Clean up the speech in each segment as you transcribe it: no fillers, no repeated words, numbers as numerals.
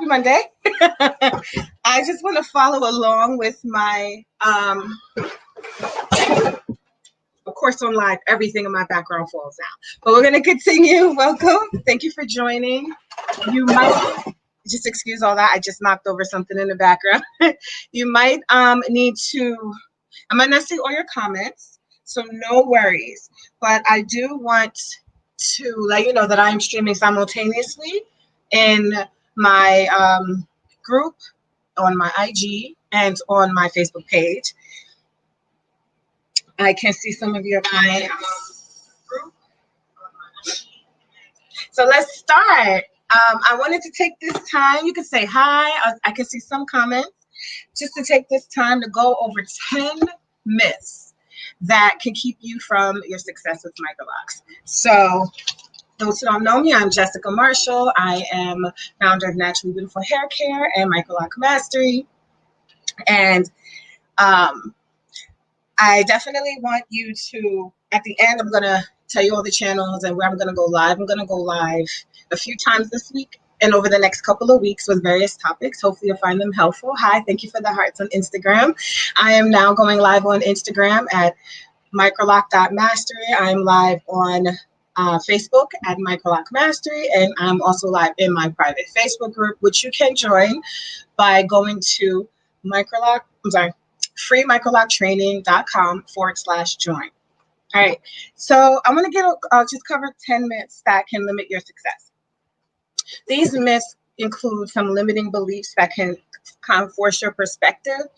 Monday. I just want to follow along with my, of course, on live, everything in my background falls out. But we're going to continue. Welcome. Thank you for joining. You might just excuse all that. I just knocked over something in the background. You might need to, I might not see all your comments, so no worries. But I do want to let you know that I am streaming simultaneously in my group, on my IG, and on my Facebook page. I can see some of your group. So let's start. I wanted to take this time. You can say hi. I can see some comments. Just to take this time to go over 10 myths that can keep you from your success with Microlocs. So those who don't know me, I'm Jessica Marshall. I am founder of Naturally Beautiful Hair Care and Microloc Mastery. And I definitely want you to, at the end, I'm going to tell you all the channels and where I'm going to go live. I'm going to go live a few times this week and over the next couple of weeks with various topics. Hopefully you'll find them helpful. Hi, thank you for the hearts on Instagram. I am now going live on Instagram at microloc.mastery. I'm live on Facebook at Microloc Mastery, and I'm also live in my private Facebook group, which you can join by going to freemicroloctraining.com/join. All right, so I'm going to just cover 10 myths that can limit your success. These myths include some limiting beliefs that can kind of force your perspective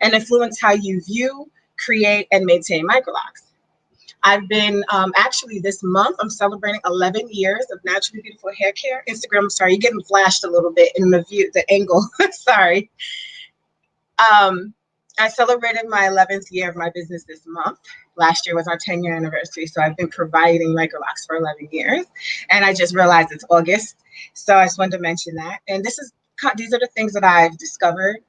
and influence how you view, create, and maintain Microlocs. I've been, actually this month, I'm celebrating 11 years of Naturally Beautiful Hair Care. Instagram, I'm sorry, you're getting flashed a little bit in the view, the angle, sorry. I celebrated my 11th year of my business this month. Last year was our 10-year anniversary, so I've been providing Microlocs for 11 years, and I just realized it's August, so I just wanted to mention that. And these are the things that I've discovered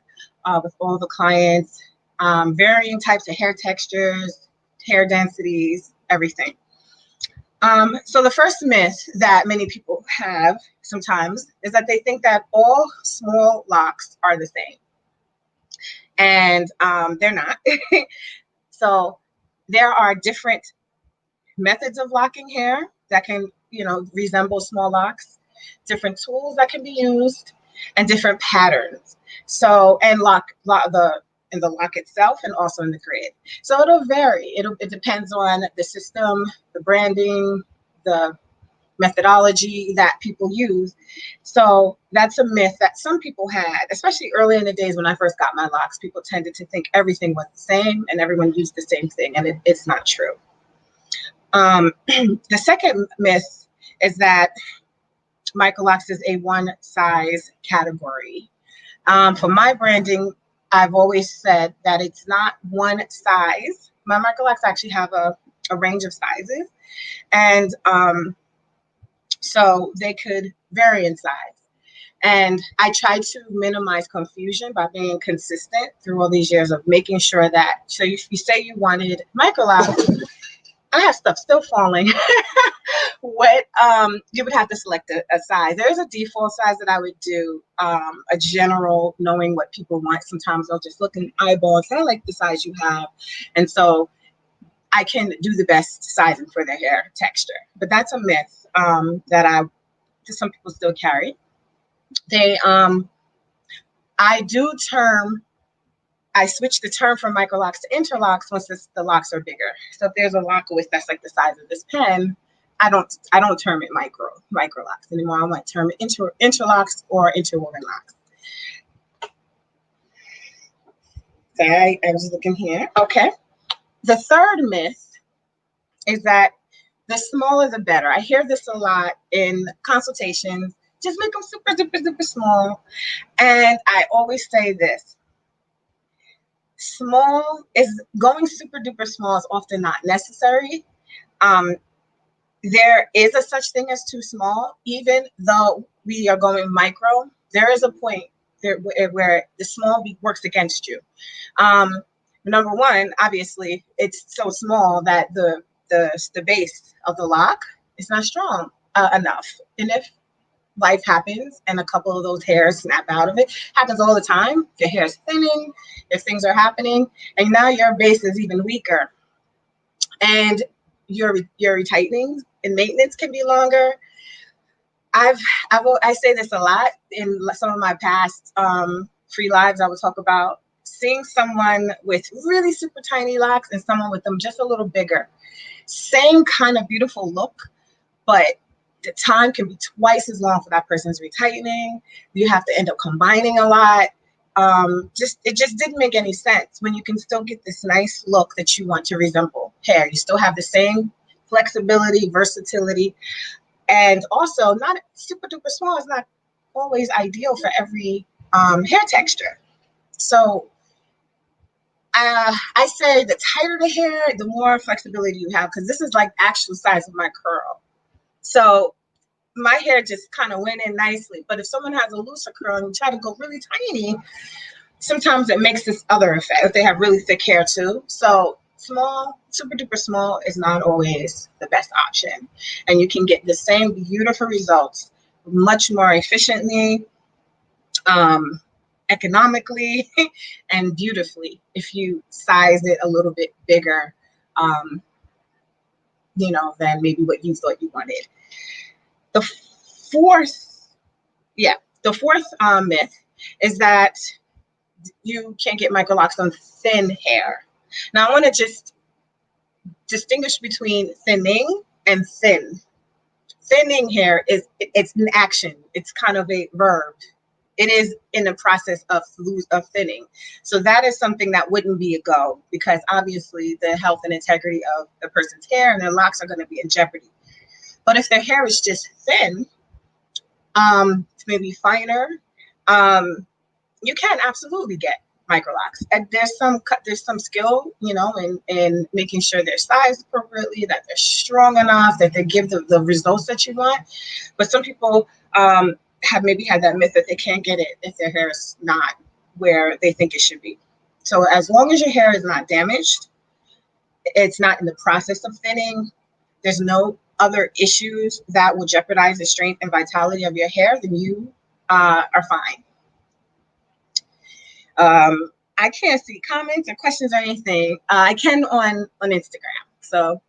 with all the clients, varying types of hair textures, hair densities, everything. So the first myth that many people have sometimes is that they think that all small locks are the same. And they're not. So there are different methods of locking hair that can, resemble small locks, different tools that can be used, and different patterns. So, and in the lock itself and also in the grid. So it'll vary. It depends on the system, the branding, the methodology that people use. So that's a myth that some people had, especially early in the days when I first got my locks. People tended to think everything was the same and everyone used the same thing, and it's not true. The second myth is that Microlocs is a one size category. For my branding, I've always said that it's not one size. My Microlocs actually have a range of sizes, and so they could vary in size. And I try to minimize confusion by being consistent through all these years of making sure that, so if you say you wanted Microlocs, I have stuff still falling. You would have to select a size. There's a default size that I would do, a general, knowing what people want. Sometimes I'll just look in eyeballs, I like the size you have. And so I can do the best sizing for their hair texture. But that's a myth that some people still carry. I switch the term from Microlocs to interlocks once the locks are bigger. So if there's a lock width that's like the size of this pen, I don't term it Microlocs anymore. I might term it interlocks or interwoven locks. Okay, I was looking here. Okay. The third myth is that the smaller the better. I hear this a lot in consultations. Just make them super, super, super small. And I always say this. Going super duper small is often not necessary. There is a such thing as too small. Even though we are going micro, there is a point there where the small works against you. Number one, obviously, it's so small that the base of the lock is not strong enough. And if life happens and a couple of those hairs snap out of it. Happens all the time. Your hair is thinning, if things are happening, and now your base is even weaker. And your retightening and maintenance can be longer. I say this a lot in some of my past free lives. I would talk about seeing someone with really super tiny locks and someone with them just a little bigger. Same kind of beautiful look, but the time can be twice as long for that person's retightening. You have to end up combining a lot. It just didn't make any sense when you can still get this nice look that you want to resemble hair. You still have the same flexibility, versatility, and also not super duper small is not always ideal for every hair texture. So I say the tighter the hair, the more flexibility you have, because this is like actual size of my curl. So my hair just kind of went in nicely. But if someone has a looser curl and you try to go really tiny, sometimes it makes this other effect if they have really thick hair too. So small, super duper small is not always the best option. And you can get the same beautiful results much more efficiently, economically, and beautifully if you size it a little bit bigger, than maybe what you thought you wanted. The fourth, the fourth myth is that you can't get microlocs on thin hair. Now, I want to just distinguish between thinning and thin. Thinning hair it's an action. It's kind of a verb. It is in the process of thinning. So that is something that wouldn't be a go, because obviously the health and integrity of the person's hair and their locks are going to be in jeopardy. But if their hair is just thin, maybe finer, you can absolutely get microlocs. And there's some skill, in making sure they're sized appropriately, that they're strong enough, that they give the results that you want. But some people have maybe had that myth that they can't get it if their hair is not where they think it should be. So as long as your hair is not damaged, it's not in the process of thinning, there's no other issues that will jeopardize the strength and vitality of your hair, then you are fine. I can't see comments or questions or anything. I can on Instagram. So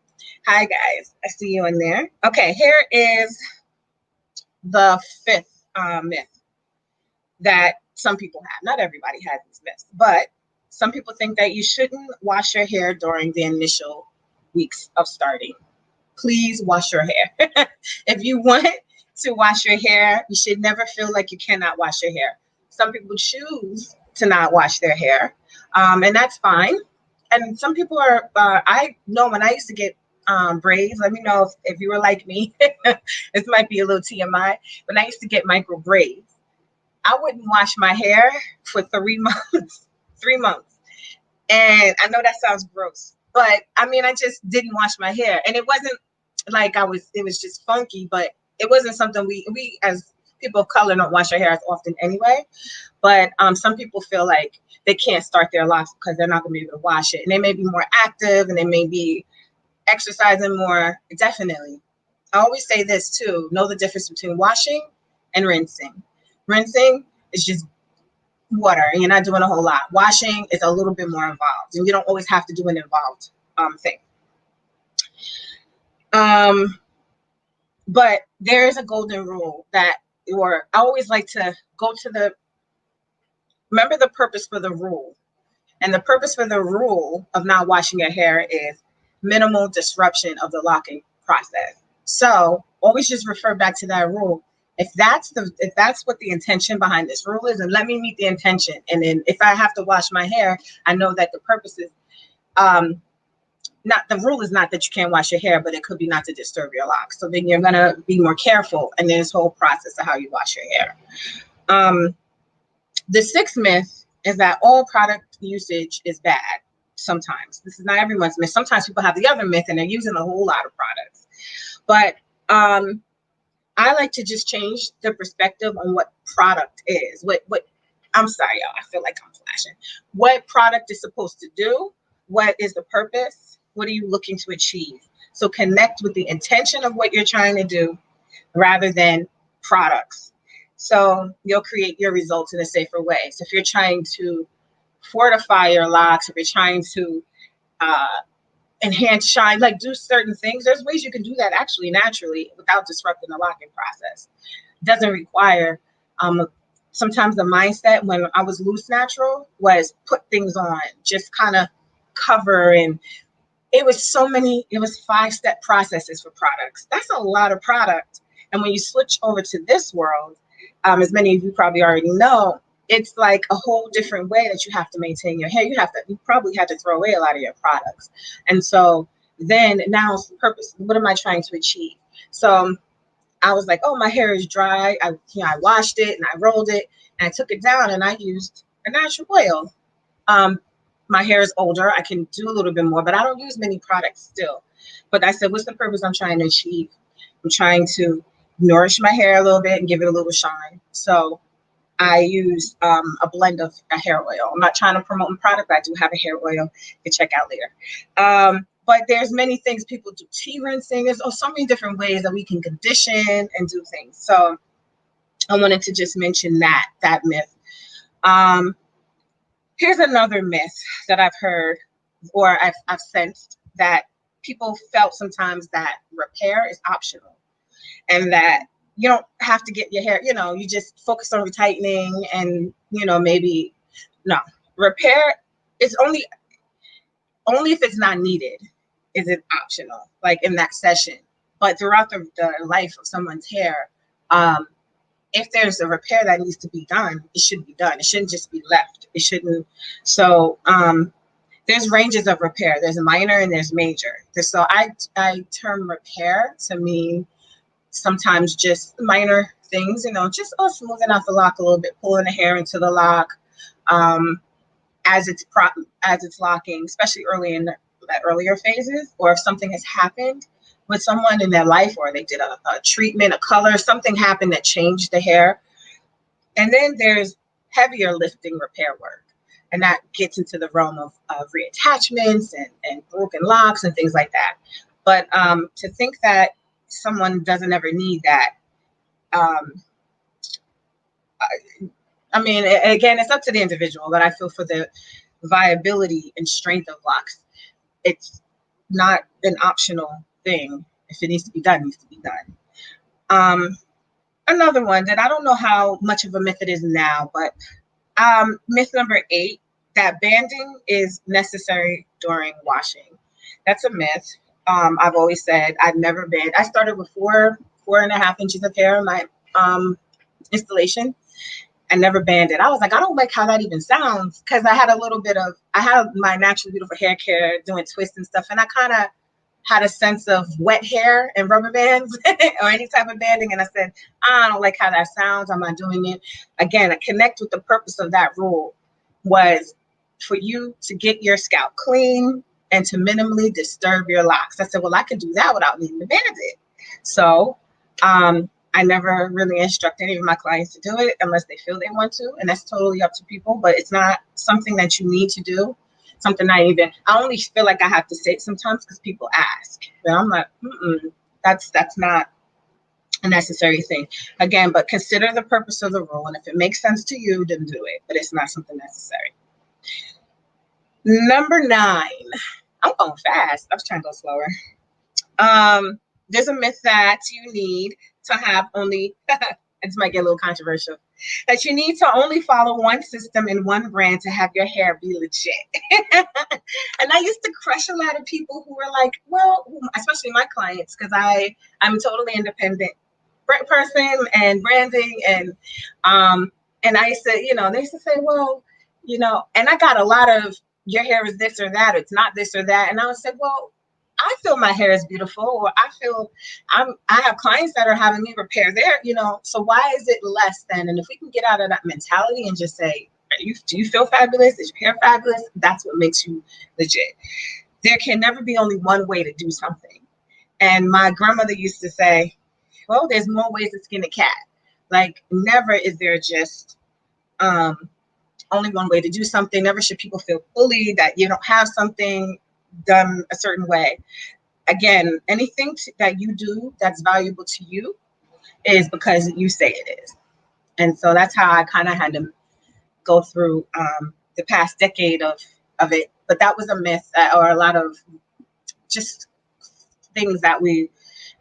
hi guys, I see you in there. Okay, here is the fifth myth that some people have. Not everybody has these myths, but some people think that you shouldn't wash your hair during the initial weeks of starting. Please wash your hair. If you want to wash your hair, you should never feel like you cannot wash your hair. Some people choose to not wash their hair, and that's fine. And some people are, I know when I used to get braids, let me know if you were like me. This might be a little TMI. When I used to get micro braids, I wouldn't wash my hair for 3 months. 3 months. And I know that sounds gross, but I mean, I just didn't wash my hair. And it wasn't like it was just funky, but it wasn't something we as people of color don't wash our hair as often anyway. But some people feel like they can't start their locks because they're not going to be able to wash it. And they may be more active and they may be exercising more. Definitely. I always say this too, know the difference between washing and rinsing. Rinsing is just water and you're not doing a whole lot. Washing is a little bit more involved and you don't always have to do an involved thing. But there is a golden rule I always like to go to remember the purpose for the rule. And the purpose for the rule of not washing your hair is minimal disruption of the locking process. So always just refer back to that rule. If that's what the intention behind this rule is, and let me meet the intention. And then if I have to wash my hair, I know that the purpose is not the rule is not that you can't wash your hair, but it could be not to disturb your locks. So then you're gonna be more careful in this whole process of how you wash your hair. The sixth myth is that all product usage is bad. Sometimes this is not everyone's myth. Sometimes people have the other myth and they're using a whole lot of products. But I like to just change the perspective on what product is. What I'm sorry, y'all. I feel like I'm flashing. What product is supposed to do? What is the purpose? What are you looking to achieve? So connect with the intention of what you're trying to do rather than products. So you'll create your results in a safer way. So if you're trying to fortify your locks, if you're trying to uh, enhance shine, like do certain things, there's ways you can do that actually naturally without disrupting the locking process. It doesn't require um, sometimes the mindset when I was loose natural was put things on, just kind of cover, and it was 5-step processes for products. That's a lot of product. And when you switch over to this world, as many of you probably already know, it's like a whole different way that you have to maintain your hair. You probably had to throw away a lot of your products. And so then now it's the purpose. What am I trying to achieve? So I was like, oh, my hair is dry. I washed it and I rolled it and I took it down and I used a natural oil. Um, my hair is older. I can do a little bit more, but I don't use many products still. But I said, what's the purpose I'm trying to achieve? I'm trying to nourish my hair a little bit and give it a little shine. So I use a blend of a hair oil. I'm not trying to promote my product, but I do have a hair oil. You can check out later. But there's many things people do. Tea rinsing. There's so many different ways that we can condition and do things. So I wanted to just mention that myth. Here's another myth that I've heard or I've sensed, that people felt sometimes that repair is optional and that you don't have to get your hair, you just focus on retightening and, maybe no. Repair is only if it's not needed is it optional, like in that session. But throughout the life of someone's hair, if there's a repair that needs to be done, it should be done. It shouldn't just be left. It shouldn't. So there's ranges of repair. There's minor and there's major. So I term repair to mean sometimes just minor things, just smoothing out the lock a little bit, pulling the hair into the lock as it's locking, especially early in the earlier phases, or if something has happened with someone in their life, or they did a treatment, a color, something happened that changed the hair. And then there's heavier lifting repair work. And that gets into the realm of reattachments and broken locks and things like that. But to think that someone doesn't ever need that, I mean, again, it's up to the individual, but I feel for the viability and strength of locks, it's not an optional thing. If it needs to be done, it needs to be done. Another one that I don't know how much of a myth it is now, but myth number 8, that banding is necessary during washing. That's a myth. I've always said I've never band. I started with 4.5 inches of hair in my installation. I never banded. I was like, I don't like how that even sounds, because I had my naturally beautiful hair care doing twists and stuff, and I kind of had a sense of wet hair and rubber bands or any type of banding. And I said, I don't like how that sounds. I'm not doing it. Again, I connect with the purpose of that rule was for you to get your scalp clean and to minimally disturb your locks. I said, well, I can do that without needing to band it. So I never really instruct any of my clients to do it unless they feel they want to. And that's totally up to people, but it's not something that you need to do. Something I only feel like I have to say it sometimes because people ask. And I'm like, that's not a necessary thing. Again, but consider the purpose of the rule. And if it makes sense to you, then do it. But it's not something necessary. Number 9. I'm going fast. I was trying to go slower. There's a myth that you need to have only, this might get a little controversial, that you need to only follow one system and one brand to have your hair be legit. And I used to crush a lot of people who were like, well, especially my clients, because I'm a totally independent person and branding. And I used to, they used to say, well, and I got a lot of, your hair is this or that, it's not this or that. And I would say, well, I feel my hair is beautiful, or I feel I have clients that are having me repair their, so why is it less than? And if we can get out of that mentality and just say, do you feel fabulous? Is your hair fabulous? That's what makes you legit. There can never be only one way to do something. And my grandmother used to say, well, there's more ways to skin a cat. Like, never is there just only one way to do something. Never should people feel bullied that you don't have something done a certain way. Again, anything that you do that's valuable to you is because you say it is. And so that's how I kind of had to go through the past decade of it. But that was a myth, or a lot of just things that we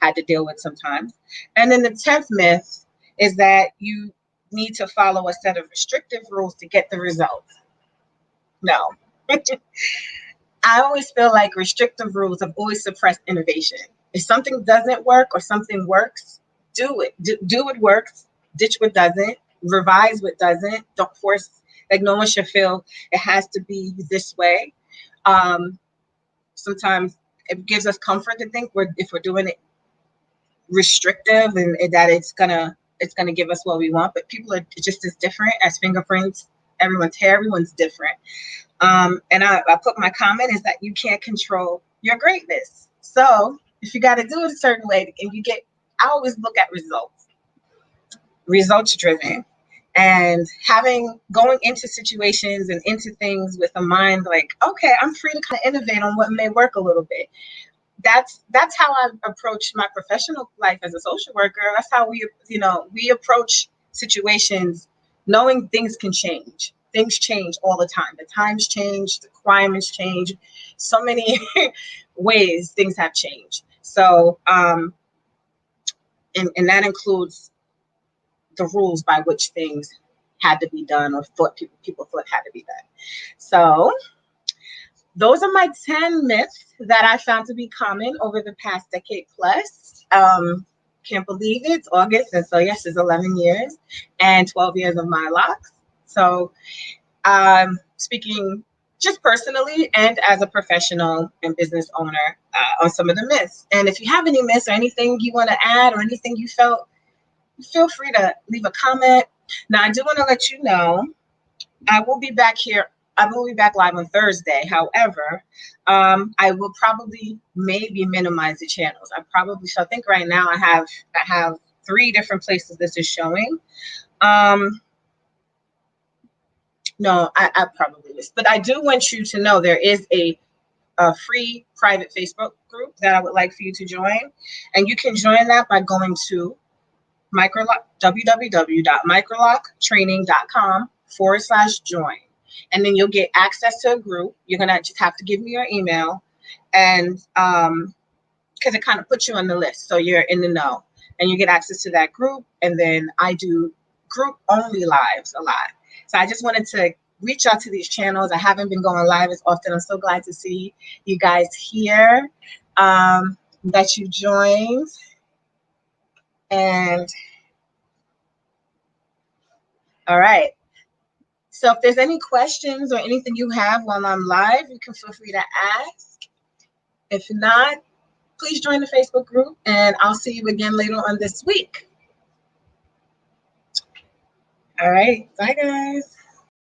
had to deal with sometimes. And then the 10th myth is that you need to follow a set of restrictive rules to get the results. No. I always feel like restrictive rules have always suppressed innovation. If something doesn't work or something works, do it. Do what works, ditch what doesn't, revise what doesn't. Don't force, like, no one should feel it has to be this way. Sometimes it gives us comfort to think if we're doing it restrictive and that it's gonna give us what we want. But people are just as different as fingerprints. Everyone's hair, everyone's different. And I put my comment is that you can't control your greatness. So if you got to do it a certain way, and I always look at results driven, and going into situations and into things with a mind like, okay, I'm free to kind of innovate on what may work a little bit. That's how I approach my professional life as a social worker. That's how we approach situations, knowing things can change. Things change all the time. The times change, the requirements change. So many ways things have changed. So, and that includes the rules by which things had to be done, or people thought had to be done. So those are my 10 myths that I found to be common over the past decade plus. Can't believe it. It's August. And so, yes, it's 11 years and 12 years of my locks. So, speaking just personally and as a professional and business owner on some of the myths. And if you have any myths or anything you want to add or anything you felt, feel free to leave a comment. Now, I do want to let you know I will be back here. I will be back live on Thursday. However, I will probably maybe minimize the channels. I think right now I have 3 different places this is showing. No, I probably missed. But I do want you to know there is a free private Facebook group that I would like for you to join. And you can join that by going to www.microloctraining.com/join. And then you'll get access to a group. You're going to just have to give me your email. And because it kind of puts you on the list. So you're in the know. And you get access to that group. And then I do group only lives a lot. So I just wanted to reach out to these channels. I haven't been going live as often. I'm so glad to see you guys here, that you joined. And all right. So if there's any questions or anything you have while I'm live, you can feel free to ask. If not, please join the Facebook group, and I'll see you again later on this week. All right. Bye, guys.